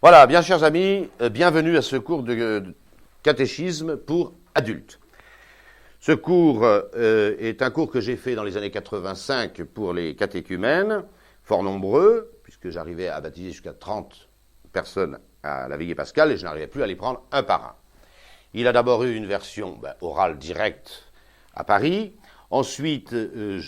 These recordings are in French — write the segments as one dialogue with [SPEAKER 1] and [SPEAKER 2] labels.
[SPEAKER 1] Voilà, bien chers amis, bienvenue à ce cours de catéchisme pour adultes. Ce cours est un cours que j'ai fait dans les années 85 pour les catéchumènes, fort nombreux, puisque j'arrivais à baptiser jusqu'à 30 personnes à la veillée pascale et je n'arrivais plus à les prendre un par un. Il a d'abord eu une version orale directe à Paris. Ensuite, où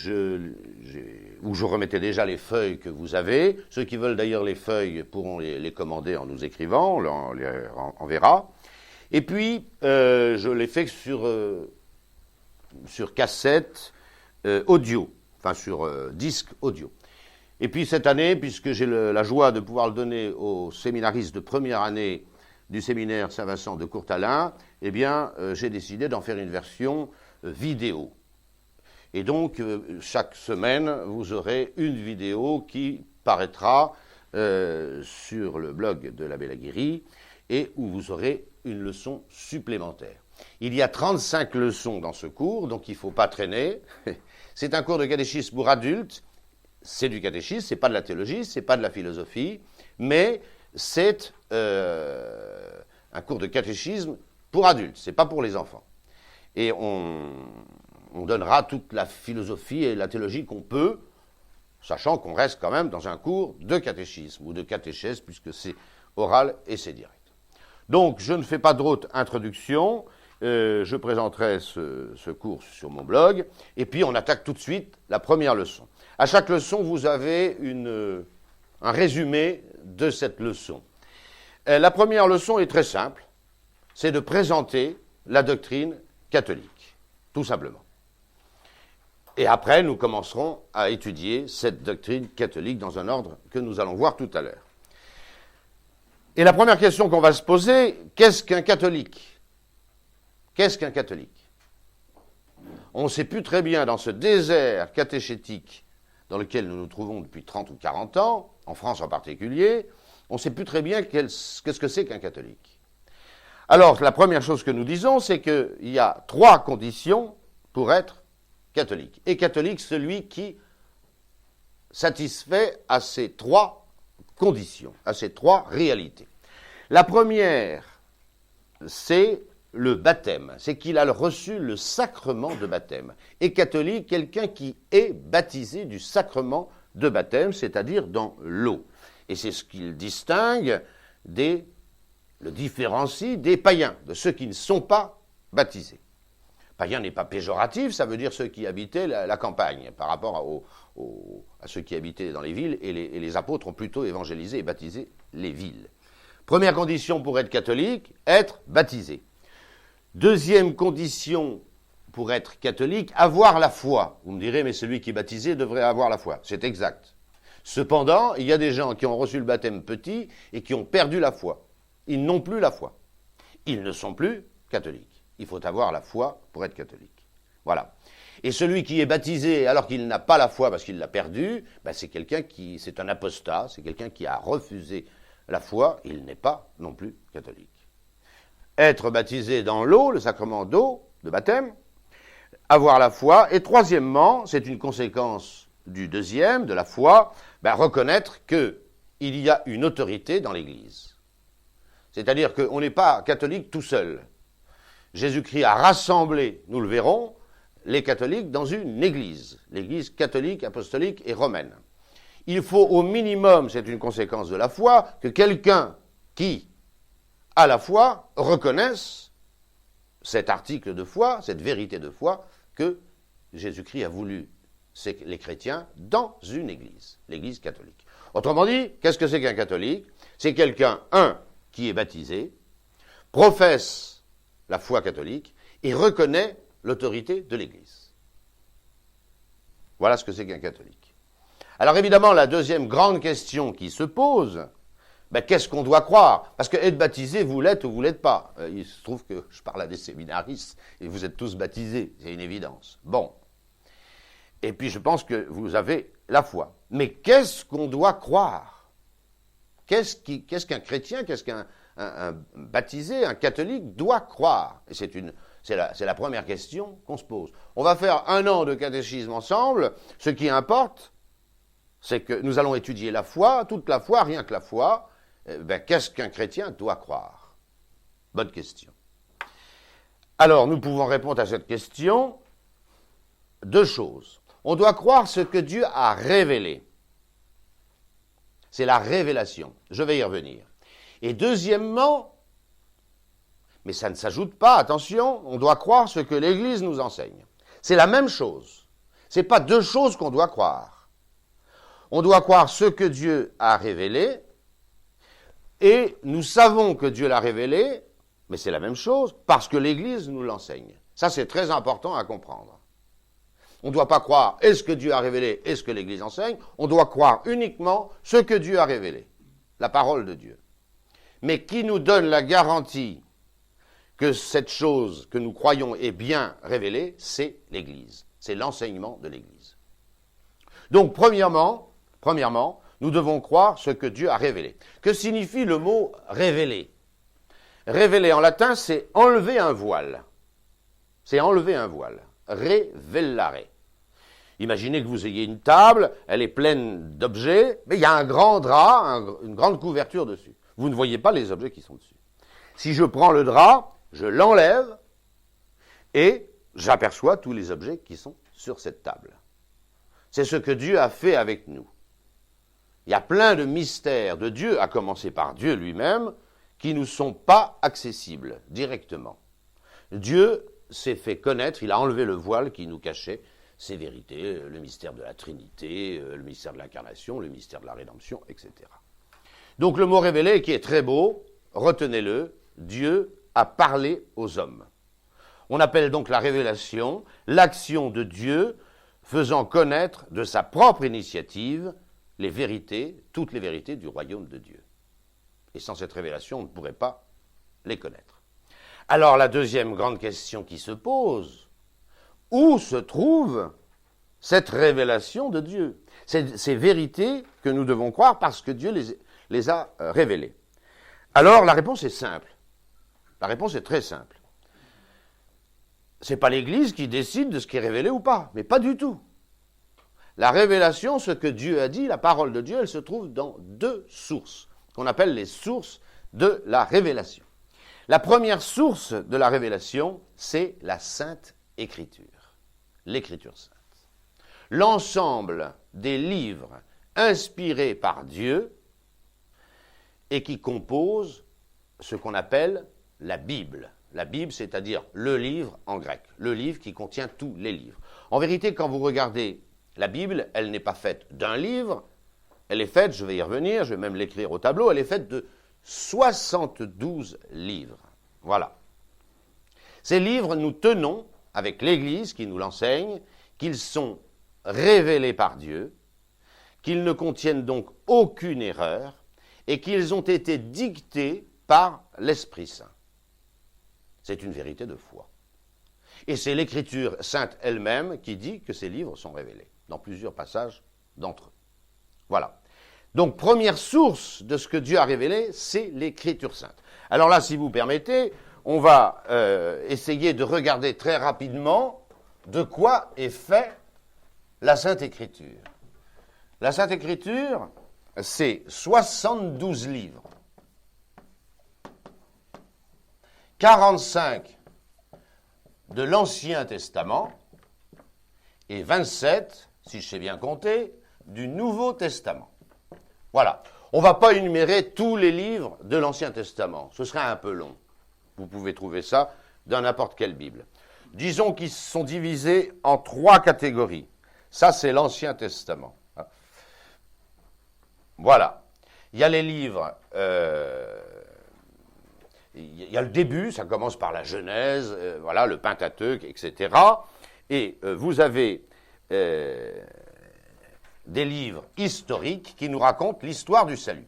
[SPEAKER 1] je remettais déjà les feuilles que vous avez. Ceux qui veulent d'ailleurs les feuilles pourront les commander en nous écrivant, on les enverra. Et puis, je l'ai fait sur cassette audio, enfin sur disque audio. Et puis cette année, puisque j'ai la joie de pouvoir le donner aux séminaristes de première année du séminaire Saint-Vincent de Courtalin, eh bien, j'ai décidé d'en faire une version vidéo. Et donc, chaque semaine, vous aurez une vidéo qui paraîtra sur le blog de l'abbé Laguérie et où vous aurez une leçon supplémentaire. Il y a 35 leçons dans ce cours, donc il ne faut pas traîner. C'est un cours de catéchisme pour adultes. C'est du catéchisme, ce n'est pas de la théologie, ce n'est pas de la philosophie, mais c'est un cours de catéchisme pour adultes, ce n'est pas pour les enfants. Et on donnera toute la philosophie et la théologie qu'on peut, sachant qu'on reste quand même dans un cours de catéchisme ou de catéchèse, puisque c'est oral et c'est direct. Donc, je ne fais pas d'autre introduction, je présenterai ce cours sur mon blog, et puis on attaque tout de suite la première leçon. À chaque leçon, vous avez un résumé de cette leçon. La première leçon est très simple, c'est de présenter la doctrine catholique, tout simplement. Et après, nous commencerons à étudier cette doctrine catholique dans un ordre que nous allons voir tout à l'heure. Et la première question qu'on va se poser, qu'est-ce qu'un catholique ? Qu'est-ce qu'un catholique ? On ne sait plus très bien dans ce désert catéchétique dans lequel nous nous trouvons depuis 30 ou 40 ans, en France en particulier, on ne sait plus très bien qu'est-ce que c'est qu'un catholique. Alors, la première chose que nous disons, c'est qu'il y a 3 conditions pour être catholique. Et catholique, celui qui satisfait à ces 3 conditions, à ces 3 réalités. La première, c'est le baptême, c'est qu'il a reçu le sacrement de baptême. Et catholique, quelqu'un qui est baptisé du sacrement de baptême, c'est-à-dire dans l'eau. Et c'est ce qu'il distingue le différencie des païens, de ceux qui ne sont pas baptisés. Païen n'est pas péjoratif, ça veut dire ceux qui habitaient la campagne, par rapport à ceux qui habitaient dans les villes, et les apôtres ont plutôt évangélisé et baptisé les villes. Première condition pour être catholique, être baptisé. Deuxième condition pour être catholique, avoir la foi. Vous me direz, mais celui qui est baptisé devrait avoir la foi. C'est exact. Cependant, il y a des gens qui ont reçu le baptême petit et qui ont perdu la foi. Ils n'ont plus la foi. Ils ne sont plus catholiques. Il faut avoir la foi pour être catholique. Voilà. Et celui qui est baptisé alors qu'il n'a pas la foi parce qu'il l'a perdue, c'est un apostat, c'est quelqu'un qui a refusé la foi, il n'est pas non plus catholique. Être baptisé dans l'eau, le sacrement d'eau, de baptême, avoir la foi, et troisièmement, c'est une conséquence du deuxième, de la foi, reconnaître qu'il y a une autorité dans l'Église. C'est-à-dire qu'on n'est pas catholique tout seul. Jésus-Christ a rassemblé, nous le verrons, les catholiques dans une église, l'église catholique, apostolique et romaine. Il faut au minimum, c'est une conséquence de la foi, que quelqu'un qui a la foi reconnaisse cet article de foi, cette vérité de foi, que Jésus-Christ a voulu les chrétiens dans une église, l'église catholique. Autrement dit, qu'est-ce que c'est qu'un catholique ? C'est quelqu'un, qui est baptisé, professe la foi catholique, et reconnaît l'autorité de l'Église. Voilà ce que c'est qu'un catholique. Alors évidemment, la deuxième grande question qui se pose, qu'est-ce qu'on doit croire ? Parce que être baptisé, vous l'êtes ou vous ne l'êtes pas. Il se trouve que je parle à des séminaristes, et vous êtes tous baptisés, c'est une évidence. Bon. Et puis je pense que vous avez la foi. Mais qu'est-ce qu'on doit croire ? Qu'est-ce qu'un chrétien, qu'est-ce qu'un baptisé, un catholique doit croire. Et c'est la première question qu'on se pose. On va faire 1 an de catéchisme ensemble. Ce qui importe, c'est que nous allons étudier la foi, toute la foi, rien que la foi, Qu'est-ce qu'un chrétien doit croire? Bonne question. Alors, nous pouvons répondre à cette question deux choses. On doit croire ce que Dieu a révélé. C'est la révélation. Je vais y revenir. Et deuxièmement, mais ça ne s'ajoute pas, attention, on doit croire ce que l'Église nous enseigne. C'est la même chose. Ce n'est pas deux choses qu'on doit croire. On doit croire ce que Dieu a révélé, et nous savons que Dieu l'a révélé, mais c'est la même chose, parce que l'Église nous l'enseigne. Ça, c'est très important à comprendre. On ne doit pas croire est-ce que Dieu a révélé, est-ce que l'Église enseigne, on doit croire uniquement ce que Dieu a révélé, la parole de Dieu. Mais qui nous donne la garantie que cette chose que nous croyons est bien révélée, c'est l'Église, c'est l'enseignement de l'Église. Donc, premièrement, nous devons croire ce que Dieu a révélé. Que signifie le mot révéler? Révéler en latin, c'est enlever un voile. C'est enlever un voile. Révélare. Imaginez que vous ayez une table, elle est pleine d'objets, mais il y a un grand drap, une grande couverture dessus. Vous ne voyez pas les objets qui sont dessus. Si je prends le drap, je l'enlève et j'aperçois tous les objets qui sont sur cette table. C'est ce que Dieu a fait avec nous. Il y a plein de mystères de Dieu, à commencer par Dieu lui-même, qui ne nous sont pas accessibles directement. Dieu s'est fait connaître, il a enlevé le voile qui nous cachait ces vérités, le mystère de la Trinité, le mystère de l'incarnation, le mystère de la rédemption, etc. Donc le mot révélé, qui est très beau, retenez-le, Dieu a parlé aux hommes. On appelle donc la révélation l'action de Dieu faisant connaître de sa propre initiative les vérités, toutes les vérités du royaume de Dieu. Et sans cette révélation, on ne pourrait pas les connaître. Alors la deuxième grande question qui se pose, où se trouve cette révélation de Dieu? Ces vérités que nous devons croire parce que Dieu les a révélées. Alors la réponse est simple. La réponse est très simple. Ce n'est pas l'Église qui décide de ce qui est révélé ou pas, mais pas du tout. La révélation, ce que Dieu a dit, la parole de Dieu, elle se trouve dans deux sources, qu'on appelle les sources de la révélation. La première source de la révélation, c'est la Sainte Écriture, l'Écriture sainte. L'ensemble des livres inspirés par Dieu et qui composent ce qu'on appelle la Bible. La Bible, c'est-à-dire le livre en grec, le livre qui contient tous les livres. En vérité, quand vous regardez la Bible, elle n'est pas faite d'un livre, elle est faite, je vais y revenir, je vais même l'écrire au tableau, elle est faite de 72 livres. Voilà. Ces livres, nous tenons, avec l'Église qui nous l'enseigne, qu'ils sont révélés par Dieu, qu'ils ne contiennent donc aucune erreur et qu'ils ont été dictés par l'Esprit Saint. C'est une vérité de foi. Et c'est l'Écriture sainte elle-même qui dit que ces livres sont révélés, dans plusieurs passages d'entre eux. Voilà. Donc, première source de ce que Dieu a révélé, c'est l'Écriture sainte. Alors là, si vous permettez, on va essayer de regarder très rapidement de quoi est fait la Sainte Écriture. La Sainte Écriture, c'est 72 livres. 45 de l'Ancien Testament et 27, si je sais bien compter, du Nouveau Testament. Voilà. On ne va pas énumérer tous les livres de l'Ancien Testament. Ce serait un peu long. Vous pouvez trouver ça dans n'importe quelle Bible. Disons qu'ils sont divisés en 3 catégories. Ça, c'est l'Ancien Testament. Voilà. Il y a les livres... il y a le début, ça commence par la Genèse, voilà, le Pentateuque, etc. Et vous avez des livres historiques qui nous racontent l'histoire du salut.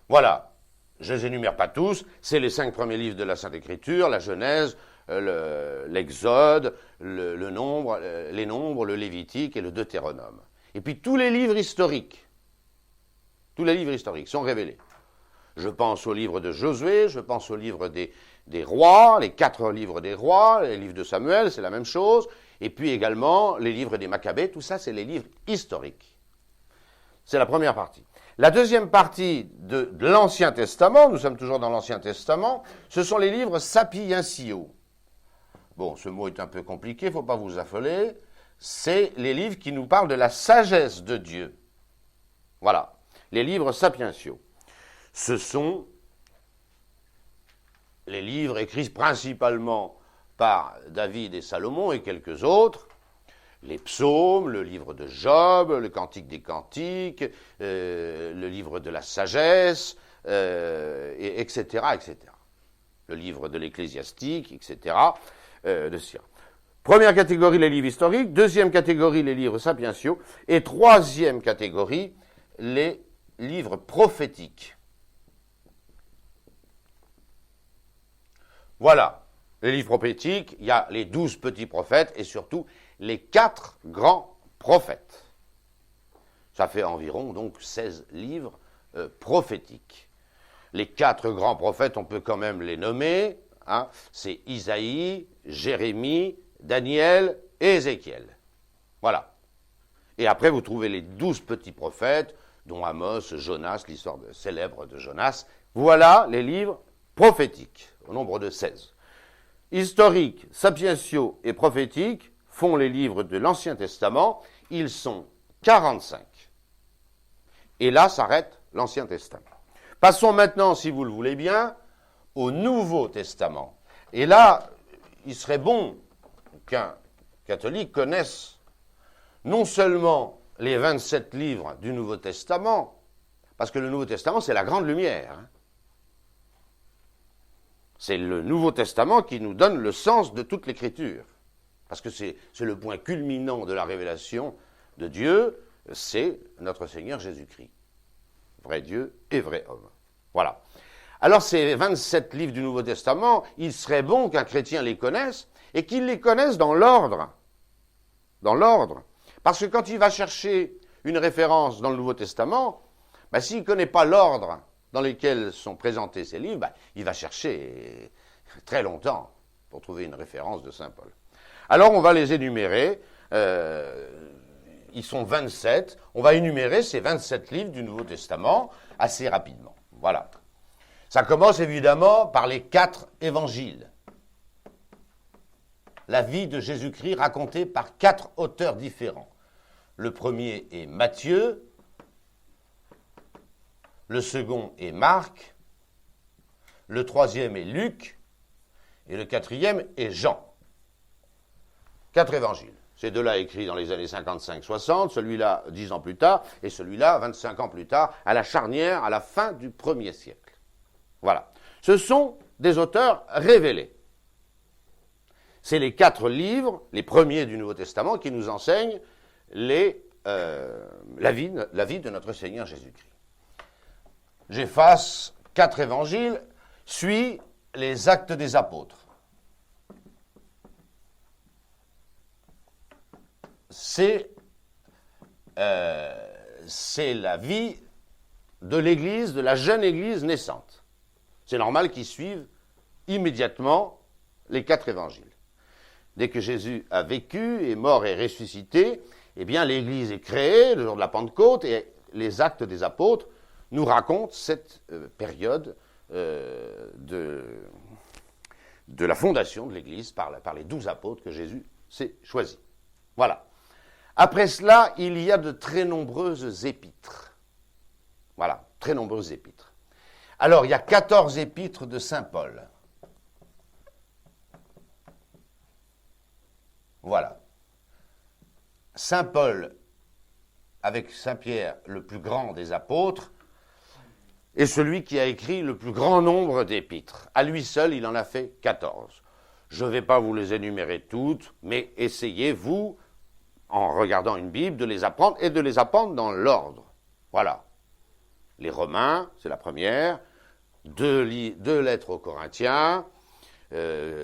[SPEAKER 1] Voilà, je ne les énumère pas tous, c'est les 5 premiers livres de la Sainte Écriture, la Genèse, l'Exode, les Nombres, le Lévitique et le Deutéronome. Et puis tous les livres historiques sont révélés. Je pense au livre de Josué, je pense au livre des rois, les 4 livres des rois, les livres de Samuel, c'est la même chose, et puis également les livres des Maccabées, tout ça c'est les livres historiques. C'est la première partie. La deuxième partie de l'Ancien Testament, nous sommes toujours dans l'Ancien Testament, ce sont les livres sapientiaux. Bon, ce mot est un peu compliqué, il ne faut pas vous affoler. C'est les livres qui nous parlent de la sagesse de Dieu. Voilà, les livres sapientiaux. Ce sont les livres écrits principalement par David et Salomon et quelques autres, les psaumes, le livre de Job, le Cantique des Cantiques, le livre de la sagesse, etc., etc. Le livre de l'Ecclésiastique, etc., de Sirach. Première catégorie, les livres historiques. Deuxième catégorie, les livres sapientiaux. Et troisième catégorie, les livres prophétiques. Voilà, les livres prophétiques, il y a les 12 petits prophètes et surtout les 4 grands prophètes. Ça fait environ donc 16 livres prophétiques. Les 4 grands prophètes, on peut quand même les nommer, hein, c'est Isaïe, Jérémie, Daniel et Ézéchiel. Voilà. Et après, vous trouvez les 12 petits prophètes, dont Amos, Jonas, l'histoire célèbre de Jonas. Voilà les livres prophétiques, au nombre de 16. Historiques, sapientiaux et prophétiques font les livres de l'Ancien Testament. Ils sont 45. Et là s'arrête l'Ancien Testament. Passons maintenant, si vous le voulez bien, au Nouveau Testament. Et là, il serait bon qu'un catholique connaisse non seulement les 27 livres du Nouveau Testament, parce que le Nouveau Testament, c'est la grande lumière. Hein. C'est le Nouveau Testament qui nous donne le sens de toute l'Écriture. Parce que c'est le point culminant de la révélation de Dieu, c'est notre Seigneur Jésus-Christ. Vrai Dieu et vrai homme. Voilà. Alors ces 27 livres du Nouveau Testament, il serait bon qu'un chrétien les connaisse et qu'il les connaisse dans l'ordre. Dans l'ordre. Parce que quand il va chercher une référence dans le Nouveau Testament, ben, s'il ne connaît pas l'ordre dans lequel sont présentés ces livres, ben, il va chercher très longtemps pour trouver une référence de saint Paul. Alors on va les énumérer, ils sont 27, on va énumérer ces 27 livres du Nouveau Testament assez rapidement. Voilà. Ça commence évidemment par les 4 évangiles. La vie de Jésus-Christ racontée par 4 auteurs différents. Le premier est Matthieu, le second est Marc, le troisième est Luc, et le quatrième est Jean. 4 évangiles. Ces deux-là écrits dans les années 55-60, celui-là 10 ans plus tard, et celui-là 25 ans plus tard, à la charnière, à la fin du 1er siècle. Voilà. Ce sont des auteurs révélés. C'est les 4 livres, les premiers du Nouveau Testament, qui nous enseignent la vie de notre Seigneur Jésus-Christ. J'efface 4 évangiles, suit les actes des apôtres. C'est la vie de l'Église, de la jeune Église naissante. C'est normal qu'ils suivent immédiatement les 4 évangiles. Dès que Jésus a vécu, est mort et ressuscité, eh bien l'Église est créée le jour de la Pentecôte et les actes des apôtres nous racontent cette période de la fondation de l'Église par les 12 apôtres que Jésus s'est choisis. Voilà. Après cela, il y a de très nombreuses épîtres. Voilà, très nombreuses épîtres. Alors, il y a 14 épîtres de saint Paul. Voilà. Saint Paul, avec saint Pierre, le plus grand des apôtres, est celui qui a écrit le plus grand nombre d'épîtres. À lui seul, il en a fait 14. Je ne vais pas vous les énumérer toutes, mais essayez, vous, en regardant une Bible, de les apprendre et de les apprendre dans l'ordre. Voilà. Les Romains, c'est la première, 2 lettres aux Corinthiens,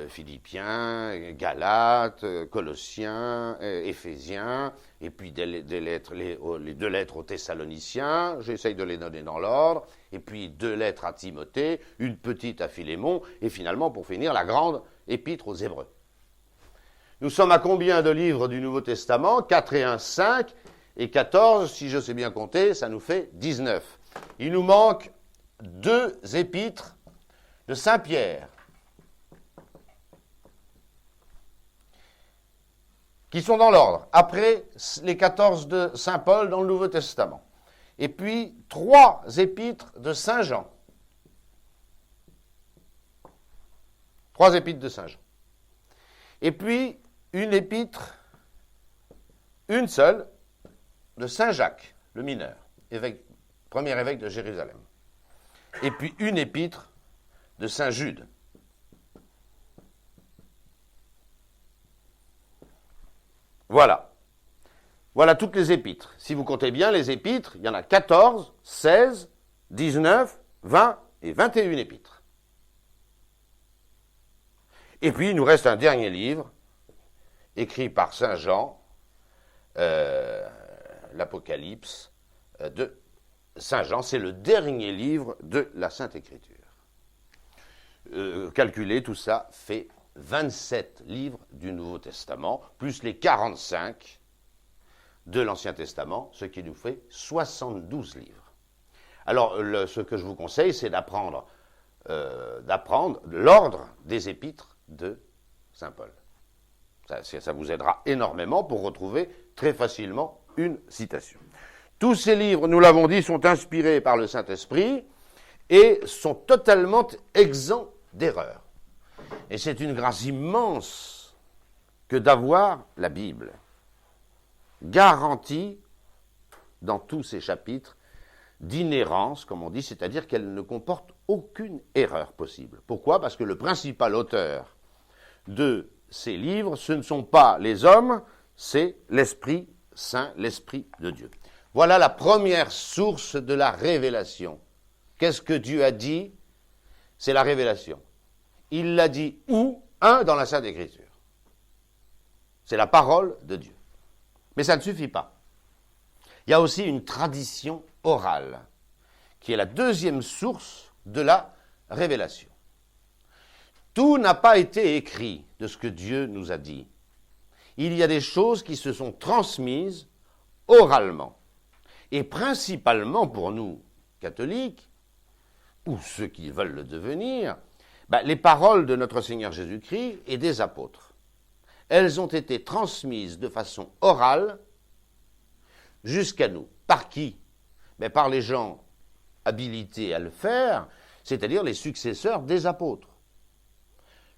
[SPEAKER 1] Philippiens, Galates, Colossiens, Éphésiens, et puis les 2 lettres aux Thessaloniciens, j'essaye de les donner dans l'ordre, et puis 2 lettres à Timothée, une petite à Philémon, et finalement, pour finir, la grande épître aux Hébreux. Nous sommes à combien de livres du Nouveau Testament? 4 et 1, 5. et 14, si je sais bien compter, ça nous fait 19. Il nous manque 2 épîtres de Saint Pierre, qui sont dans l'ordre, après les 14 de Saint Paul dans le Nouveau Testament. Et puis 3 épîtres de Saint Jean. 3 épîtres de Saint Jean. Et puis une épître, une seule, de Saint Jacques, le mineur, premier évêque de Jérusalem. Et puis une épître de Saint Jude. Voilà. Voilà toutes les épîtres. Si vous comptez bien les épîtres, il y en a 14, 16, 19, 20 et 21 épîtres. Et puis il nous reste un dernier livre, écrit par Saint Jean, l'Apocalypse de Saint Jean. C'est le dernier livre de la Sainte Écriture. Calculé, tout ça fait 27 livres du Nouveau Testament, plus les 45 de l'Ancien Testament, ce qui nous fait 72 livres. Alors, ce que je vous conseille, c'est d'apprendre l'ordre des épîtres de Saint Paul. Ça vous aidera énormément pour retrouver très facilement une citation. Tous ces livres, nous l'avons dit, sont inspirés par le Saint-Esprit et sont totalement exempts d'erreurs. Et c'est une grâce immense que d'avoir la Bible, garantie dans tous ces chapitres d'inhérence, comme on dit, c'est-à-dire qu'elle ne comporte aucune erreur possible. Pourquoi ? Parce que le principal auteur de ces livres, ce ne sont pas les hommes, c'est l'Esprit Saint, l'Esprit de Dieu. Voilà la première source de la révélation. Qu'est-ce que Dieu a dit ? C'est la révélation. Il l'a dit où ? Dans la Sainte Écriture. C'est la parole de Dieu. Mais ça ne suffit pas. Il y a aussi une tradition orale, qui est la deuxième source de la révélation. Tout n'a pas été écrit de ce que Dieu nous a dit. Il y a des choses qui se sont transmises oralement. Et principalement pour nous, catholiques, ou ceux qui veulent le devenir, les paroles de notre Seigneur Jésus-Christ et des apôtres. Elles ont été transmises de façon orale jusqu'à nous. Par qui ? Par les gens habilités à le faire, c'est-à-dire les successeurs des apôtres.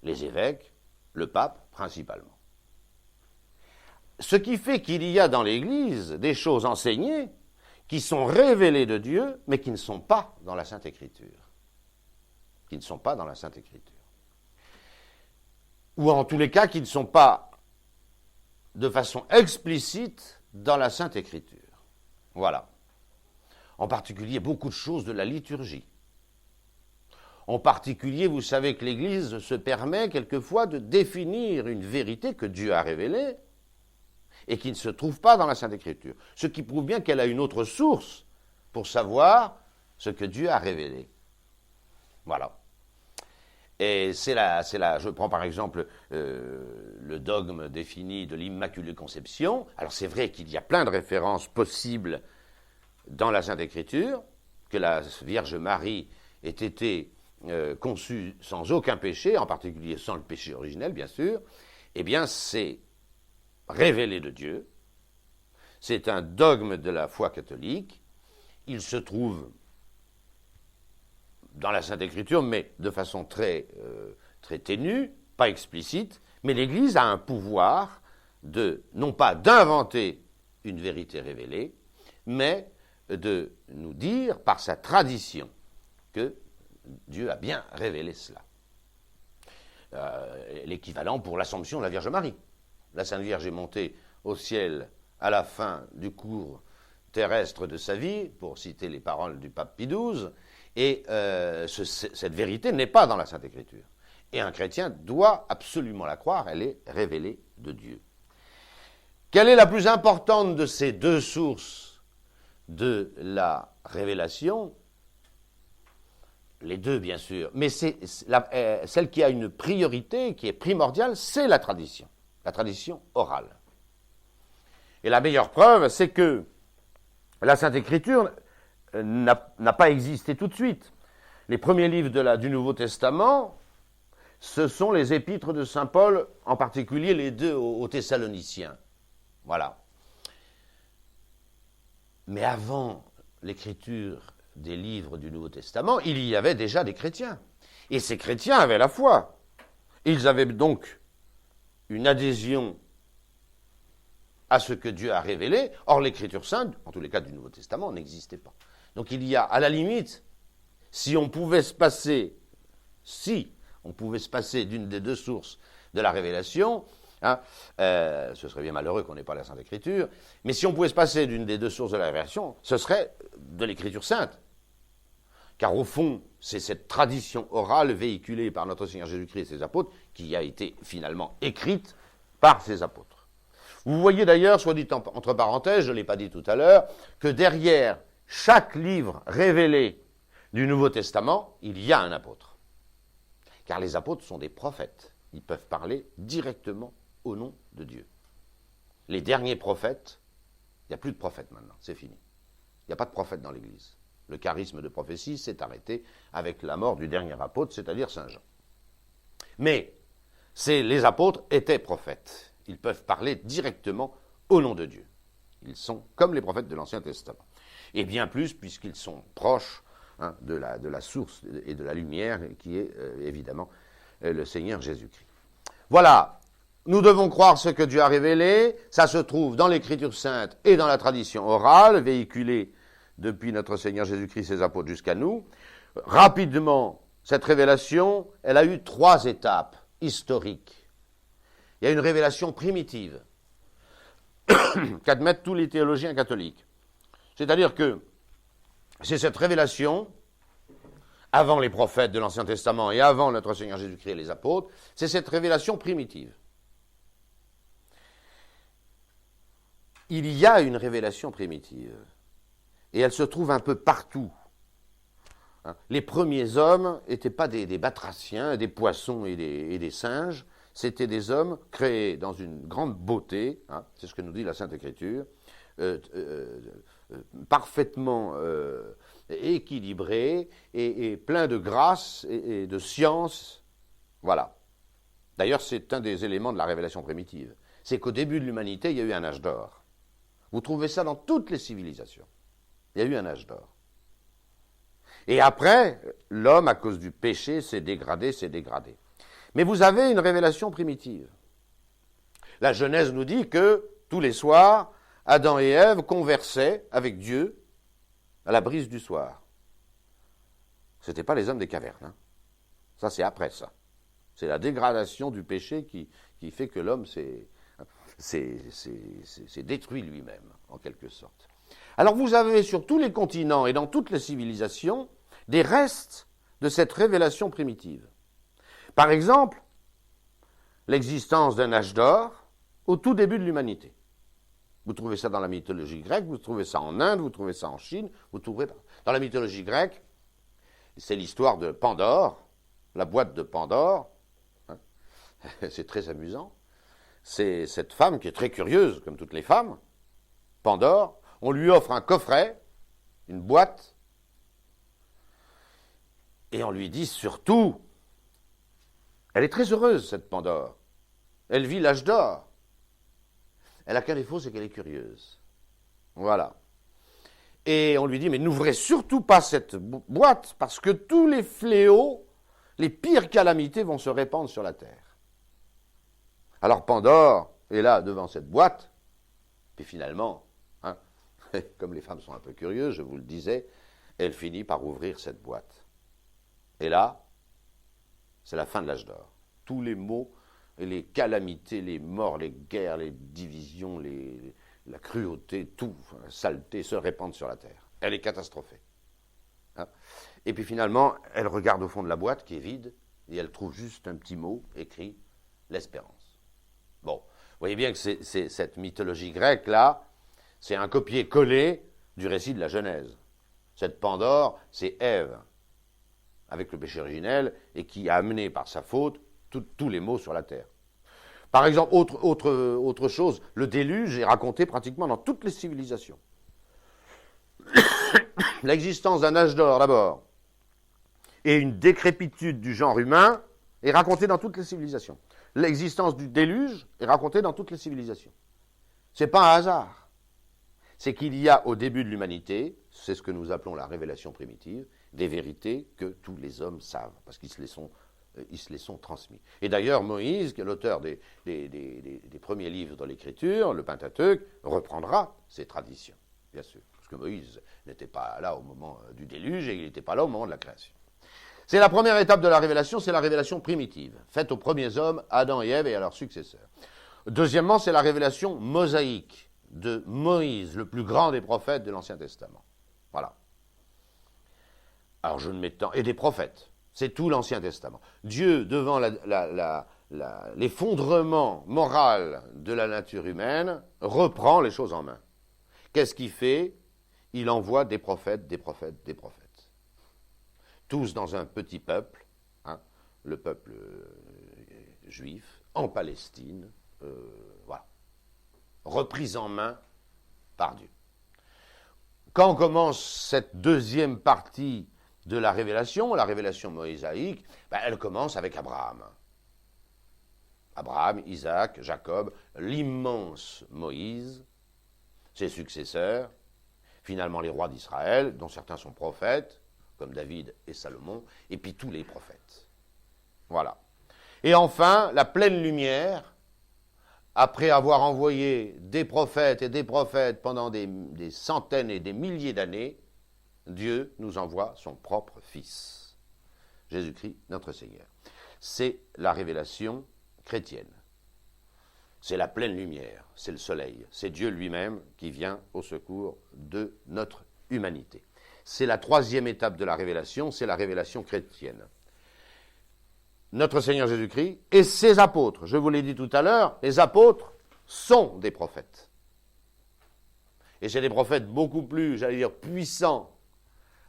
[SPEAKER 1] Les évêques, le pape principalement. Ce qui fait qu'il y a dans l'Église des choses enseignées qui sont révélées de Dieu, mais qui ne sont pas dans la Sainte Écriture. Qui ne sont pas dans la Sainte Écriture. Ou en tous les cas, qui ne sont pas de façon explicite dans la Sainte Écriture. Voilà. En particulier, beaucoup de choses de la liturgie. En particulier, vous savez que l'Église se permet quelquefois de définir une vérité que Dieu a révélée et qui ne se trouve pas dans la Sainte Écriture. Ce qui prouve bien qu'elle a une autre source pour savoir ce que Dieu a révélé. Voilà. Et je prends par exemple le dogme défini de l'Immaculée Conception. Alors c'est vrai qu'il y a plein de références possibles dans la Sainte Écriture, que la Vierge Marie ait été conçue sans aucun péché, en particulier sans le péché originel, bien sûr. Eh bien, c'est révélé de Dieu. C'est un dogme de la foi catholique. Il se trouve dans la Sainte Écriture, mais de façon très ténue, pas explicite, mais l'Église a un pouvoir non pas d'inventer une vérité révélée, mais de nous dire par sa tradition que Dieu a bien révélé cela. L'équivalent pour l'Assomption de la Vierge Marie. La Sainte Vierge est montée au ciel à la fin du cours terrestre de sa vie, pour citer les paroles du pape Pie XII, et cette vérité n'est pas dans la Sainte Écriture. Et un chrétien doit absolument la croire, elle est révélée de Dieu. Quelle est la plus importante de ces deux sources de la révélation ? Les deux, bien sûr, mais celle qui a une priorité, qui est primordiale, c'est la tradition orale. Et la meilleure preuve, c'est que la Sainte Écriture n'a pas existé tout de suite. Les premiers livres du Nouveau Testament, ce sont les épîtres de saint Paul, en particulier les deux aux Thessaloniciens. Voilà. Mais avant l'écriture des livres du Nouveau Testament, il y avait déjà des chrétiens. Et ces chrétiens avaient la foi. Ils avaient donc une adhésion à ce que Dieu a révélé. Or, l'écriture sainte, en tous les cas du Nouveau Testament, n'existait pas. Donc il y a, à la limite, si on pouvait se passer d'une des deux sources de la révélation, ce serait bien malheureux qu'on n'ait pas la Sainte Écriture, mais si on pouvait se passer d'une des deux sources de la révélation, ce serait de l'Écriture sainte. Car au fond, c'est cette tradition orale véhiculée par notre Seigneur Jésus-Christ et ses apôtres qui a été finalement écrite par ces apôtres. Vous voyez d'ailleurs, soit dit entre parenthèses, je ne l'ai pas dit tout à l'heure, que derrière chaque livre révélé du Nouveau Testament, il y a un apôtre. Car les apôtres sont des prophètes. Ils peuvent parler directement au nom de Dieu. Les derniers prophètes, il n'y a plus de prophètes maintenant, c'est fini. Il n'y a pas de prophète dans l'Église. Le charisme de prophétie s'est arrêté avec la mort du dernier apôtre, c'est-à-dire Saint Jean. Mais les apôtres étaient prophètes. Ils peuvent parler directement au nom de Dieu. Ils sont comme les prophètes de l'Ancien Testament. Et bien plus, puisqu'ils sont proches de la source et de la lumière, qui est évidemment le Seigneur Jésus-Christ. Voilà, nous devons croire ce que Dieu a révélé, ça se trouve dans l'Écriture sainte et dans la tradition orale, véhiculée depuis notre Seigneur Jésus-Christ et ses apôtres jusqu'à nous. Rapidement, cette révélation, elle a eu 3 étapes historiques. Il y a une révélation primitive, qu'admettent tous les théologiens catholiques. C'est-à-dire que c'est cette révélation, avant les prophètes de l'Ancien Testament et avant notre Seigneur Jésus-Christ et les apôtres, c'est cette révélation primitive. Il y a une révélation primitive, et elle se trouve un peu partout. Les premiers hommes n'étaient pas des batraciens, des poissons et des singes, c'étaient des hommes créés dans une grande beauté, c'est ce que nous dit la Sainte Écriture, parfaitement équilibrés et pleins de grâce et de science. Voilà. D'ailleurs, c'est un des éléments de la révélation primitive. C'est qu'au début de l'humanité, il y a eu un âge d'or. Vous trouvez ça dans toutes les civilisations. Il y a eu un âge d'or. Et après, l'homme, à cause du péché, s'est dégradé. Mais vous avez une révélation primitive. La Genèse nous dit que, tous les soirs, Adam et Ève conversaient avec Dieu à la brise du soir. Ce n'étaient pas les hommes des cavernes. Ça, c'est après ça. C'est la dégradation du péché qui fait que l'homme s'est détruit lui-même, en quelque sorte. Alors vous avez sur tous les continents et dans toutes les civilisations des restes de cette révélation primitive. Par exemple, l'existence d'un âge d'or au tout début de l'humanité. Vous trouvez ça dans la mythologie grecque, vous trouvez ça en Inde, vous trouvez ça en Chine, vous trouverez dans la mythologie grecque, c'est l'histoire de Pandore, la boîte de Pandore. C'est très amusant. C'est cette femme qui est très curieuse, comme toutes les femmes, Pandore. On lui offre un coffret, une boîte, et on lui dit surtout, elle est très heureuse, cette Pandore. Elle vit l'âge d'or. Elle n'a qu'un défaut, c'est qu'elle est curieuse. Voilà. Et on lui dit, mais n'ouvrez surtout pas cette boîte, parce que tous les fléaux, les pires calamités vont se répandre sur la terre. Alors Pandore est là, devant cette boîte, puis finalement, comme les femmes sont un peu curieuses, je vous le disais, elle finit par ouvrir cette boîte. Et là, c'est la fin de l'âge d'or. Tous les maux, les calamités, les morts, les guerres, les divisions, la cruauté, tout, la saleté se répandent sur la terre. Elle est catastrophée. Et puis finalement, elle regarde au fond de la boîte qui est vide, et elle trouve juste un petit mot écrit « l'espérance ». Bon, vous voyez bien que c'est cette mythologie grecque-là, c'est un copier-coller du récit de la Genèse. Cette Pandore, c'est Ève, avec le péché originel, et qui a amené par sa faute tous les maux sur la terre. Par exemple, autre chose, le déluge est raconté pratiquement dans toutes les civilisations. L'existence d'un âge d'or, d'abord, et une décrépitude du genre humain est racontée dans toutes les civilisations. L'existence du déluge est racontée dans toutes les civilisations. Ce n'est pas un hasard. C'est qu'il y a au début de l'humanité, c'est ce que nous appelons la révélation primitive, des vérités que tous les hommes savent, parce qu'ils se les sont transmis. Et d'ailleurs, Moïse, qui est l'auteur des premiers livres de l'Écriture, le Pentateuque, reprendra ces traditions, bien sûr. Parce que Moïse n'était pas là au moment du déluge et il n'était pas là au moment de la création. C'est la première étape de la révélation, c'est la révélation primitive, faite aux premiers hommes, Adam et Ève et à leurs successeurs. Deuxièmement, c'est la révélation mosaïque de Moïse, le plus grand des prophètes de l'Ancien Testament. Voilà. Alors je ne m'étends... Et des prophètes, c'est tout l'Ancien Testament. Dieu, devant l'effondrement moral de la nature humaine, reprend les choses en main. Qu'est-ce qu'il fait? Il envoie des prophètes, des prophètes, des prophètes. Tous dans un petit peuple, hein, le peuple juif, en Palestine, voilà, repris en main par Dieu. Quand commence cette deuxième partie de la révélation moïsaïque, elle commence avec Abraham. Abraham, Isaac, Jacob, l'immense Moïse, ses successeurs, finalement les rois d'Israël, dont certains sont prophètes, comme David et Salomon, et puis tous les prophètes. Voilà. Et enfin, la pleine lumière, après avoir envoyé des prophètes pendant des centaines et des milliers d'années, Dieu nous envoie son propre Fils, Jésus-Christ, notre Seigneur. C'est la révélation chrétienne. C'est la pleine lumière, c'est le soleil, c'est Dieu lui-même qui vient au secours de notre humanité. C'est la troisième étape de la révélation, c'est la révélation chrétienne. Notre Seigneur Jésus-Christ et ses apôtres, je vous l'ai dit tout à l'heure, les apôtres sont des prophètes. Et c'est des prophètes beaucoup plus, j'allais dire, puissants,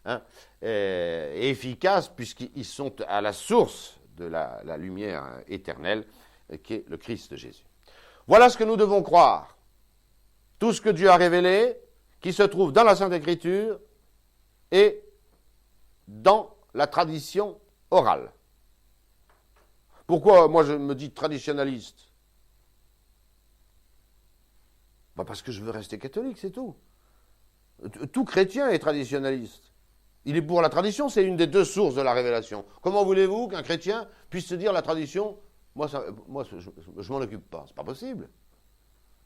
[SPEAKER 1] hein, et efficaces, puisqu'ils sont à la source de la lumière éternelle, qui est le Christ Jésus. Voilà ce que nous devons croire. Tout ce que Dieu a révélé, qui se trouve dans la Sainte Écriture et dans la tradition orale. Pourquoi moi je me dis traditionnaliste? Parce que je veux rester catholique, c'est tout. Tout chrétien est traditionnaliste. Il est pour la tradition, c'est une des deux sources de la révélation. Comment voulez-vous qu'un chrétien puisse se dire la tradition, moi je m'en occupe pas, c'est pas possible.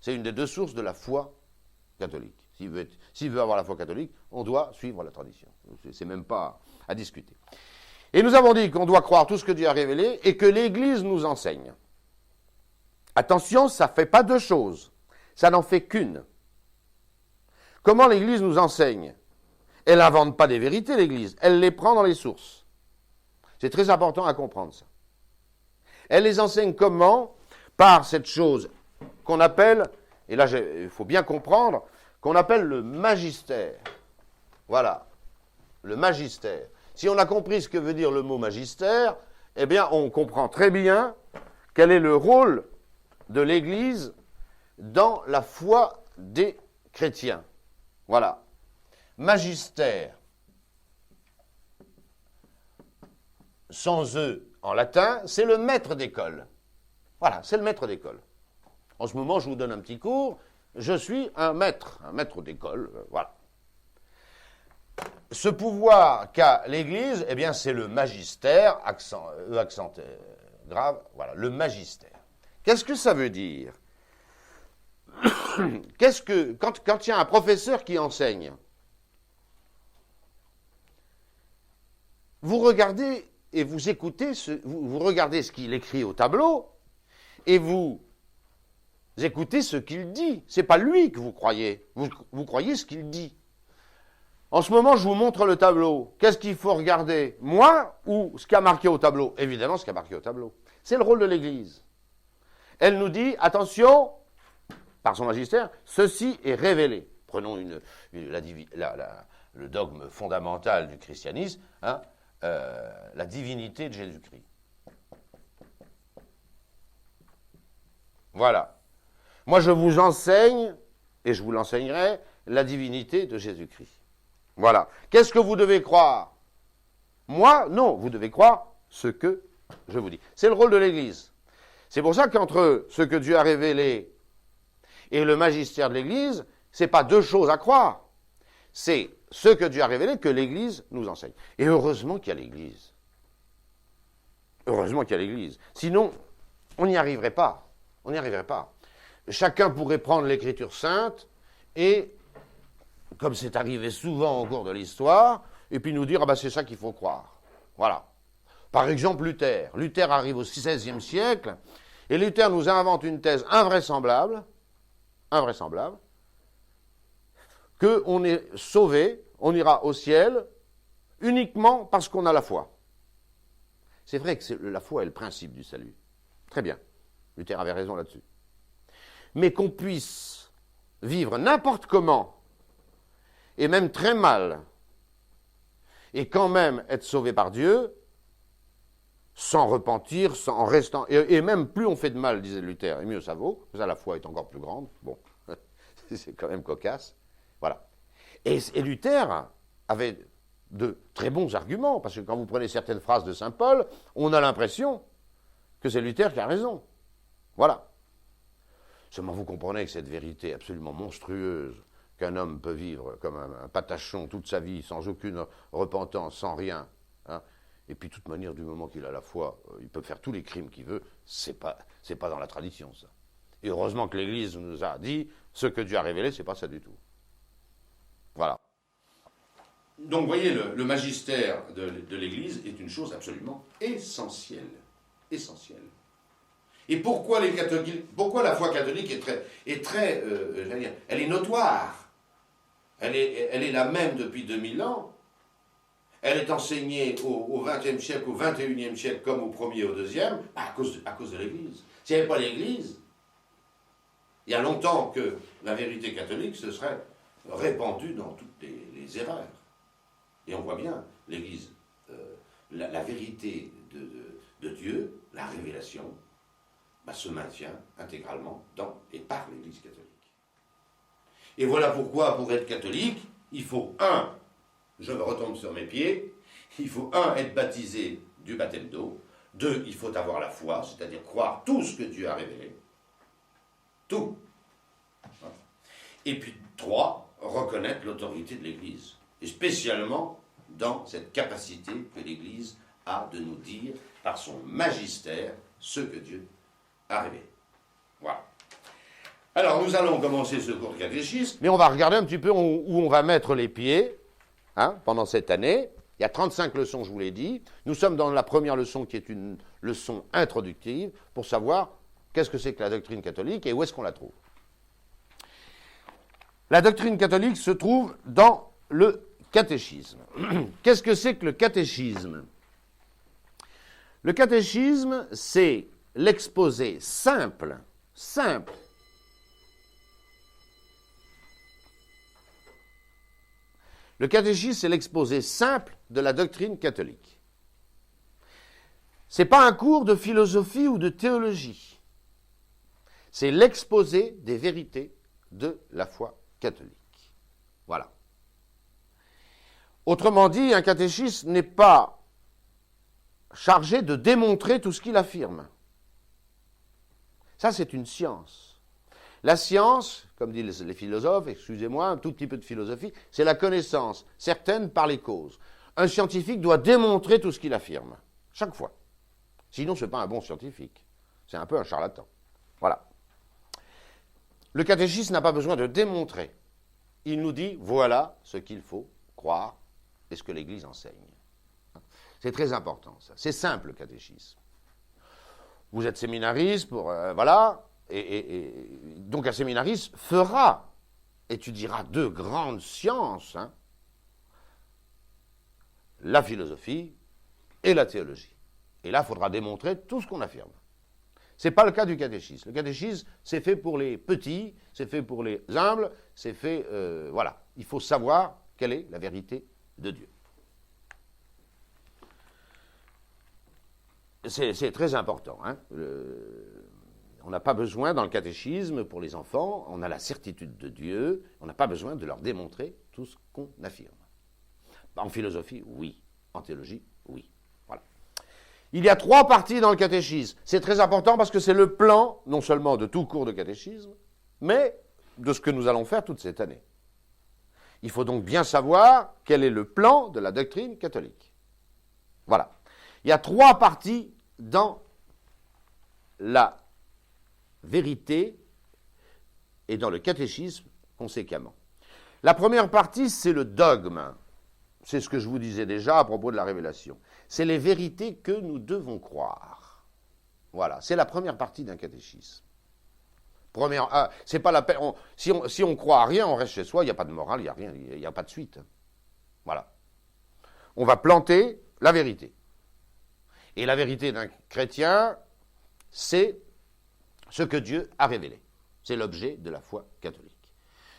[SPEAKER 1] C'est une des deux sources de la foi catholique. S'il veut avoir la foi catholique, on doit suivre la tradition. C'est même pas à discuter. Et nous avons dit qu'on doit croire tout ce que Dieu a révélé et que l'Église nous enseigne. Attention, ça ne fait pas deux choses. Ça n'en fait qu'une. Comment l'Église nous enseigne? Elle n'invente pas des vérités, l'Église. Elle les prend dans les sources. C'est très important à comprendre ça. Elle les enseigne comment? Par cette chose qu'on appelle, et là il faut bien comprendre, qu'on appelle le magistère. Voilà, le magistère. Si on a compris ce que veut dire le mot magistère, eh bien on comprend très bien quel est le rôle de l'Église dans la foi des chrétiens. Voilà. Magistère, sans E en latin, c'est le maître d'école. Voilà, c'est le maître d'école. En ce moment, je vous donne un petit cours. Je suis un maître d'école, voilà. Ce pouvoir qu'a l'Église, eh bien, c'est le magistère, accent grave, voilà, le magistère. Qu'est-ce que ça veut dire? Quand il y a un professeur qui enseigne, vous regardez et vous écoutez, vous regardez ce qu'il écrit au tableau, et vous écoutez ce qu'il dit. Ce n'est pas lui que vous croyez, vous croyez ce qu'il dit. En ce moment, je vous montre le tableau. Qu'est-ce qu'il faut regarder? Moi ou ce qui a marqué au tableau? Évidemment, ce qui a marqué au tableau. C'est le rôle de l'Église. Elle nous dit, attention, par son magistère, ceci est révélé. Prenons le dogme fondamental du christianisme, hein, la divinité de Jésus-Christ. Voilà. Moi, je vous enseigne, et je vous l'enseignerai, la divinité de Jésus-Christ. Voilà. Qu'est-ce que vous devez croire? Moi, non, vous devez croire ce que je vous dis. C'est le rôle de l'Église. C'est pour ça qu'entre ce que Dieu a révélé et le magistère de l'Église, ce n'est pas deux choses à croire. C'est ce que Dieu a révélé que l'Église nous enseigne. Et heureusement qu'il y a l'Église. Heureusement qu'il y a l'Église. Sinon, on n'y arriverait pas. On n'y arriverait pas. Chacun pourrait prendre l'Écriture sainte et, comme c'est arrivé souvent au cours de l'histoire, et puis nous dire, ah ben c'est ça qu'il faut croire. Voilà. Par exemple, Luther. Luther arrive au XVIe siècle, et Luther nous invente une thèse invraisemblable, qu'on est sauvé, on ira au ciel, uniquement parce qu'on a la foi. C'est vrai que la foi est le principe du salut. Très bien. Luther avait raison là-dessus. Mais qu'on puisse vivre n'importe comment, et même très mal, et quand même être sauvé par Dieu, sans repentir, en restant... Et même plus on fait de mal, disait Luther, et mieux ça vaut, ça la foi est encore plus grande. Bon, c'est quand même cocasse. Voilà. Et Luther avait de très bons arguments, parce que quand vous prenez certaines phrases de saint Paul, on a l'impression que c'est Luther qui a raison. Voilà. Seulement vous comprenez que cette vérité absolument monstrueuse, qu'un homme peut vivre comme un patachon toute sa vie, sans aucune repentance, sans rien, hein, et puis de toute manière, du moment qu'il a la foi, il peut faire tous les crimes qu'il veut, c'est pas dans la tradition, ça. Et heureusement que l'Église nous a dit, ce que Dieu a révélé, c'est pas ça du tout. Voilà. Donc, vous voyez, le magistère de l'Église est une chose absolument essentielle. Essentielle. Et pourquoi la foi catholique est très elle est notoire. Elle est la même depuis 2000 ans. Elle est enseignée au XXe siècle, au XXIe siècle, comme au premier et au deuxième, à cause de l'Église. S'il n'y avait pas l'Église, il y a longtemps que la vérité catholique se serait répandue dans toutes les erreurs. Et on voit bien, l'Église, la vérité de Dieu, la révélation, se maintient intégralement dans et par l'Église catholique. Et voilà pourquoi, pour être catholique, il faut, je me retombe sur mes pieds, il faut, être baptisé du baptême d'eau, 2, il faut avoir la foi, c'est-à-dire croire tout ce que Dieu a révélé. Tout. Et puis, 3, reconnaître l'autorité de l'Église. Et spécialement dans cette capacité que l'Église a de nous dire, par son magistère, ce que Dieu a révélé. Voilà. Alors, nous allons commencer ce cours de catéchisme, mais on va regarder un petit peu où on va mettre les pieds, pendant cette année. Il y a 35 leçons, je vous l'ai dit. Nous sommes dans la première leçon qui est une leçon introductive pour savoir qu'est-ce que c'est que la doctrine catholique et où est-ce qu'on la trouve. La doctrine catholique se trouve dans le catéchisme. Qu'est-ce que c'est que le catéchisme? Le catéchisme, c'est l'exposé simple. Le catéchisme, c'est l'exposé simple de la doctrine catholique. Ce n'est pas un cours de philosophie ou de théologie. C'est l'exposé des vérités de la foi catholique. Voilà. Autrement dit, un catéchisme n'est pas chargé de démontrer tout ce qu'il affirme. Ça, c'est une science. La science, comme disent les philosophes, excusez-moi, un tout petit peu de philosophie, c'est la connaissance, certaine par les causes. Un scientifique doit démontrer tout ce qu'il affirme, chaque fois. Sinon, ce n'est pas un bon scientifique. C'est un peu un charlatan. Voilà. Le catéchisme n'a pas besoin de démontrer. Il nous dit, voilà ce qu'il faut croire et ce que l'Église enseigne. C'est très important, ça. C'est simple, le catéchisme. Vous êtes séminariste, voilà, et donc un séminariste étudiera deux grandes sciences, la philosophie et la théologie. Et là, il faudra démontrer tout ce qu'on affirme. Ce n'est pas le cas du catéchisme. Le catéchisme, c'est fait pour les petits, c'est fait pour les humbles, c'est fait, voilà. Il faut savoir quelle est la vérité de Dieu. C'est très important. On n'a pas besoin, dans le catéchisme, pour les enfants, on a la certitude de Dieu, on n'a pas besoin de leur démontrer tout ce qu'on affirme. En philosophie, oui. En théologie, oui. Voilà. Il y a 3 parties dans le catéchisme. C'est très important parce que c'est le plan, non seulement de tout cours de catéchisme, mais de ce que nous allons faire toute cette année. Il faut donc bien savoir quel est le plan de la doctrine catholique. Voilà. Il y a 3 parties dans la vérité et dans le catéchisme conséquemment. La première partie, c'est le dogme. C'est ce que je vous disais déjà à propos de la révélation. C'est les vérités que nous devons croire. Voilà, c'est la première partie d'un catéchisme. C'est pas la peine. Si on croit à rien, on reste chez soi, il n'y a pas de morale, il n'y a rien, il n'y a pas de suite. Voilà. On va planter la vérité. Et la vérité d'un chrétien, c'est ce que Dieu a révélé. C'est l'objet de la foi catholique.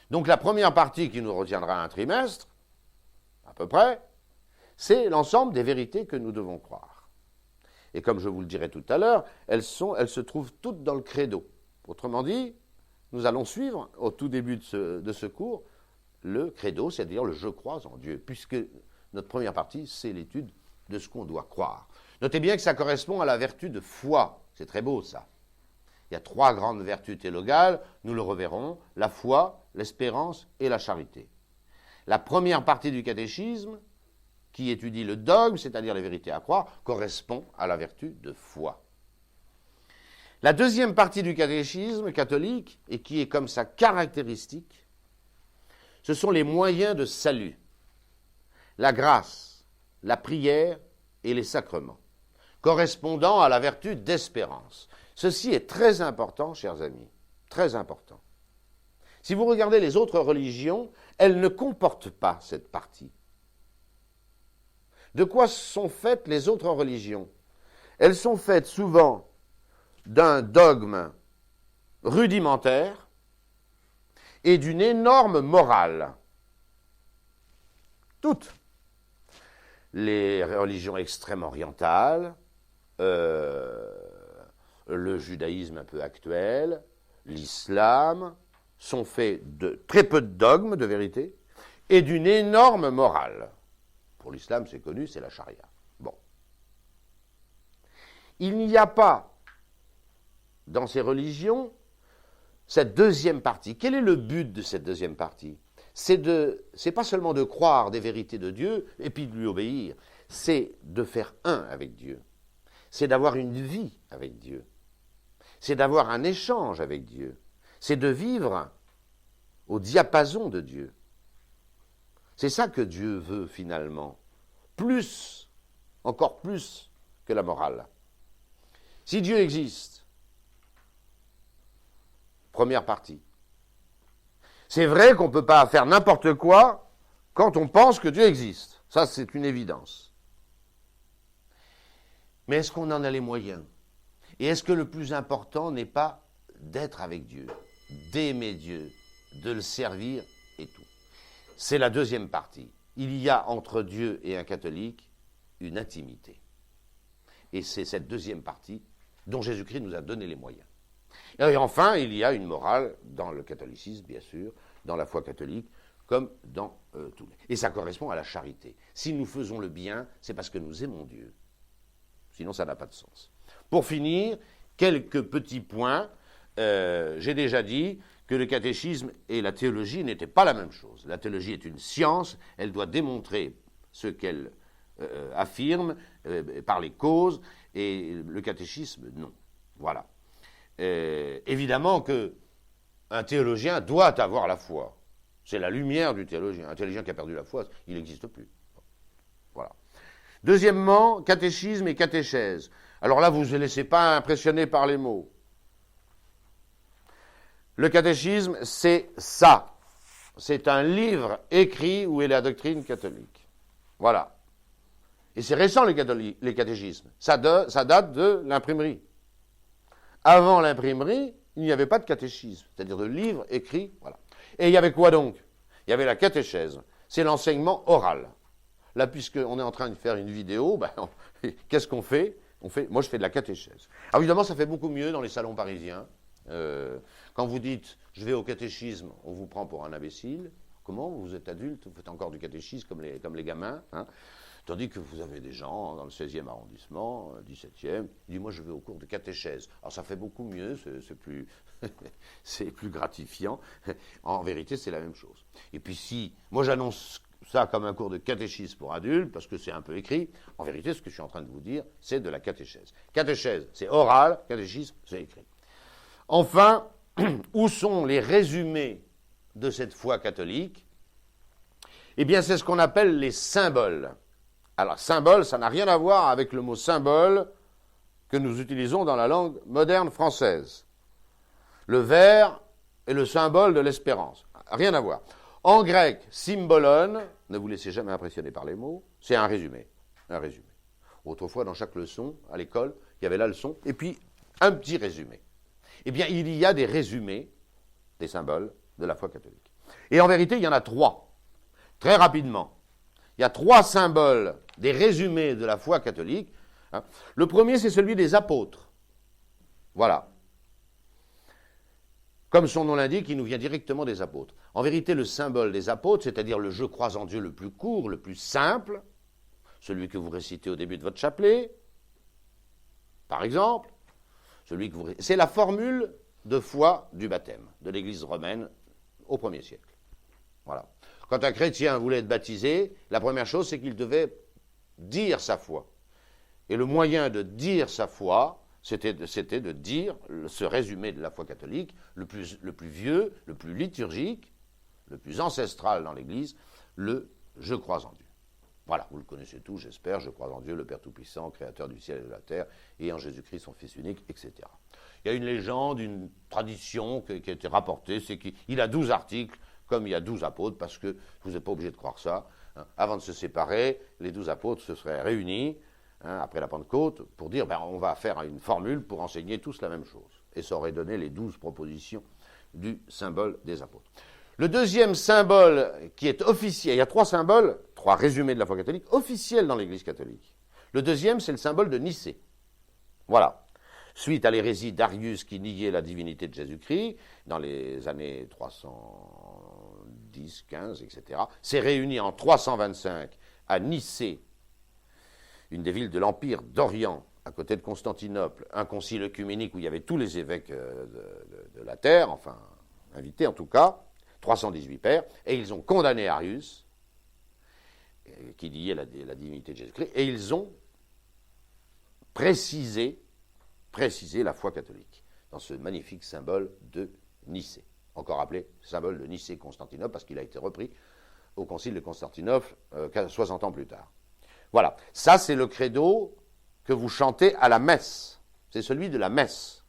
[SPEAKER 1] Donc la première partie qui nous retiendra un trimestre, à peu près, c'est l'ensemble des vérités que nous devons croire. Et comme je vous le dirai tout à l'heure, elles se trouvent toutes dans le credo. Autrement dit, nous allons suivre, au tout début de ce cours, le credo, c'est-à-dire le « je crois en Dieu », puisque notre première partie, c'est l'étude de ce qu'on doit croire. Notez bien que ça correspond à la vertu de foi. C'est très beau, ça. Il y a 3 grandes vertus théologales, nous le reverrons, la foi, l'espérance et la charité. La première partie du catéchisme, qui étudie le dogme, c'est-à-dire les vérités à croire, correspond à la vertu de foi. La deuxième partie du catéchisme catholique, et qui est comme sa caractéristique, ce sont les moyens de salut, la grâce, la prière et les sacrements, correspondant à la vertu d'espérance. Ceci est très important, chers amis, très important. Si vous regardez les autres religions, elles ne comportent pas cette partie. De quoi sont faites les autres religions? Elles sont faites souvent d'un dogme rudimentaire et d'une énorme morale. Toutes. Les religions extrêmes orientales, le judaïsme un peu actuel, l'islam, sont faits de très peu de dogmes, de vérité, et d'une énorme morale. Pour l'islam, c'est connu, c'est la charia. Bon. Il n'y a pas, dans ces religions, cette deuxième partie. Quel est le but de cette deuxième partie? C'est pas seulement de croire des vérités de Dieu et puis de lui obéir, c'est de faire un avec Dieu. C'est d'avoir une vie avec Dieu. C'est d'avoir un échange avec Dieu. C'est de vivre au diapason de Dieu. C'est ça que Dieu veut finalement. Plus, encore plus que la morale. Si Dieu existe, première partie. C'est vrai qu'on ne peut pas faire n'importe quoi quand on pense que Dieu existe. Ça, c'est une évidence. Mais est-ce qu'on en a les moyens? Et est-ce que le plus important n'est pas d'être avec Dieu, d'aimer Dieu, de le servir et tout? C'est la deuxième partie. Il y a entre Dieu et un catholique une intimité. Et c'est cette deuxième partie dont Jésus-Christ nous a donné les moyens. Et enfin, il y a une morale dans le catholicisme, bien sûr, dans la foi catholique, comme dans tous les. Et ça correspond à la charité. Si nous faisons le bien, c'est parce que nous aimons Dieu. Sinon, ça n'a pas de sens. Pour finir, quelques petits points. J'ai déjà dit que le catéchisme et la théologie n'étaient pas la même chose. La théologie est une science, elle doit démontrer ce qu'elle affirme par les causes, et le catéchisme, non. Voilà. Évidemment qu'un théologien doit avoir la foi. C'est la lumière du théologien. Un théologien qui a perdu la foi, il n'existe plus. Voilà. Deuxièmement, catéchisme et catéchèse. Alors là, vous ne vous laissez pas impressionner par les mots. Le catéchisme, c'est ça. C'est un livre écrit où est la doctrine catholique. Voilà. Et c'est récent, les catéchismes. Ça date de l'imprimerie. Avant l'imprimerie, il n'y avait pas de catéchisme, c'est-à-dire de livre écrit. Voilà. Et il y avait quoi donc? Il y avait la catéchèse. C'est l'enseignement oral. Là, puisqu'on est en train de faire une vidéo, qu'est-ce qu'on fait? Moi, je fais de la catéchèse. Alors évidemment, ça fait beaucoup mieux dans les salons parisiens. Quand vous dites « je vais au catéchisme », on vous prend pour un imbécile. Comment? Vous êtes adulte, vous faites encore du catéchisme comme les gamins. Hein. Tandis que vous avez des gens dans le 16e arrondissement, 17e, ils disent « moi, je vais au cours de catéchèse ». Alors ça fait beaucoup mieux, c'est plus, c'est plus gratifiant. En vérité, c'est la même chose. Et puis si, moi j'annonce ça comme un cours de catéchisme pour adultes, parce que c'est un peu écrit. En vérité, ce que je suis en train de vous dire, c'est de la catéchèse. Catéchèse, c'est oral, catéchisme, c'est écrit. Enfin, où sont les résumés de cette foi catholique? Eh bien, c'est ce qu'on appelle les symboles. Alors, symbole, ça n'a rien à voir avec le mot symbole que nous utilisons dans la langue moderne française. Le ver est le symbole de l'espérance. Rien à voir. En grec, symbolon, ne vous laissez jamais impressionner par les mots, c'est un résumé. Un résumé. Autrefois, dans chaque leçon, à l'école, il y avait la leçon, et puis un petit résumé. Eh bien, il y a des résumés des symboles de la foi catholique. Et en vérité, il y en a 3. Très rapidement. Il y a 3 symboles des résumés de la foi catholique. Le premier, c'est celui des apôtres. Voilà. Comme son nom l'indique, il nous vient directement des apôtres. En vérité, le symbole des apôtres, c'est-à-dire le « je crois en Dieu » le plus court, le plus simple, celui que vous récitez au début de votre chapelet, par exemple, c'est la formule de foi du baptême de l'Église romaine au 1er siècle. Voilà. Quand un chrétien voulait être baptisé, la première chose, c'est qu'il devait dire sa foi. Et le moyen de dire sa foi, c'était de dire ce résumé de la foi catholique, le plus vieux, le plus liturgique, le plus ancestral dans l'Église, le « je crois en Dieu ». Voilà, vous le connaissez tous, j'espère, je crois en Dieu, le Père Tout-Puissant, Créateur du ciel et de la terre, et en Jésus-Christ, son Fils unique, etc. Il y a une légende, une tradition qui a été rapportée, c'est qu'il a 12 articles, comme il y a 12 apôtres, parce que vous n'êtes pas obligé de croire ça. Hein. Avant de se séparer, les 12 apôtres se seraient réunis, après la Pentecôte, pour dire on va faire une formule pour enseigner tous la même chose. Et ça aurait donné les 12 propositions du symbole des apôtres. Le deuxième symbole qui est officiel, il y a 3 symboles, 3 résumés de la foi catholique, officiels dans l'Église catholique. Le deuxième, c'est le symbole de Nicée. Voilà. Suite à l'hérésie d'Arius qui niait la divinité de Jésus-Christ, dans les années 310, 15, etc., s'est réuni en 325 à Nicée, une des villes de l'Empire d'Orient, à côté de Constantinople, un concile œcuménique où il y avait tous les évêques de la terre, enfin, invités en tout cas, 318 pères, et ils ont condamné Arius, qui niait la divinité de Jésus-Christ, et ils ont précisé la foi catholique dans ce magnifique symbole de Nicée, encore appelé symbole de Nicée-Constantinople, parce qu'il a été repris au concile de Constantinople 60 ans plus tard. Voilà, ça c'est le credo que vous chantez à la messe, c'est celui de la messe,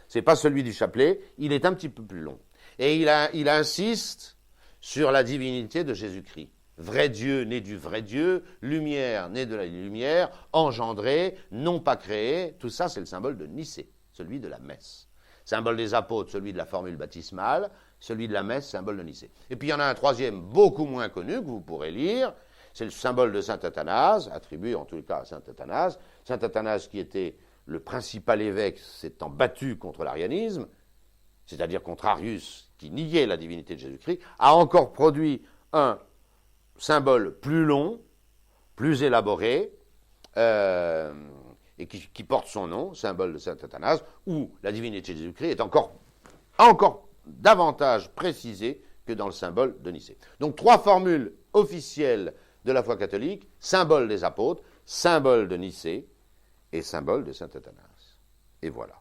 [SPEAKER 1] c'est pas celui du chapelet, il est un petit peu plus long. Et il insiste sur la divinité de Jésus-Christ. Vrai Dieu né du vrai Dieu, lumière né de la lumière, engendré, non pas créé, tout ça c'est le symbole de Nicée, celui de la messe. Symbole des apôtres, celui de la formule baptismale, celui de la messe, symbole de Nicée. Et puis il y en a un troisième beaucoup moins connu que vous pourrez lire, c'est le symbole de saint Athanase, attribué en tout cas à saint Athanase. Saint Athanase qui était le principal évêque s'étant battu contre l'arianisme, c'est-à-dire contre Arius, qui niait la divinité de Jésus-Christ, a encore produit un symbole plus long, plus élaboré, et qui porte son nom, symbole de saint Athanase, où la divinité de Jésus-Christ est encore davantage précisée que dans le symbole de Nicée. Donc 3 formules officielles de la foi catholique, symbole des apôtres, symbole de Nicée et symbole de saint Athanase. Et voilà.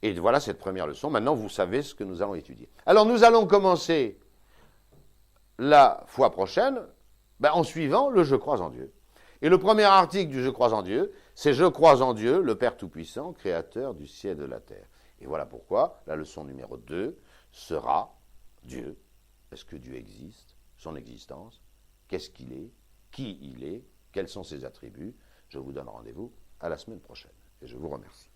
[SPEAKER 1] Et voilà cette première leçon. Maintenant, vous savez ce que nous allons étudier. Alors, nous allons commencer la fois prochaine en suivant le « Je crois en Dieu ». Et le premier article du « Je crois en Dieu », c'est « Je crois en Dieu, le Père Tout-Puissant, Créateur du ciel et de la terre ». Et voilà pourquoi la leçon numéro 2 sera Dieu. Est-ce que Dieu existe? Son existence? Qu'est-ce qu'il est? Qui il est? Quels sont ses attributs? Je vous donne rendez-vous à la semaine prochaine. Et je vous remercie.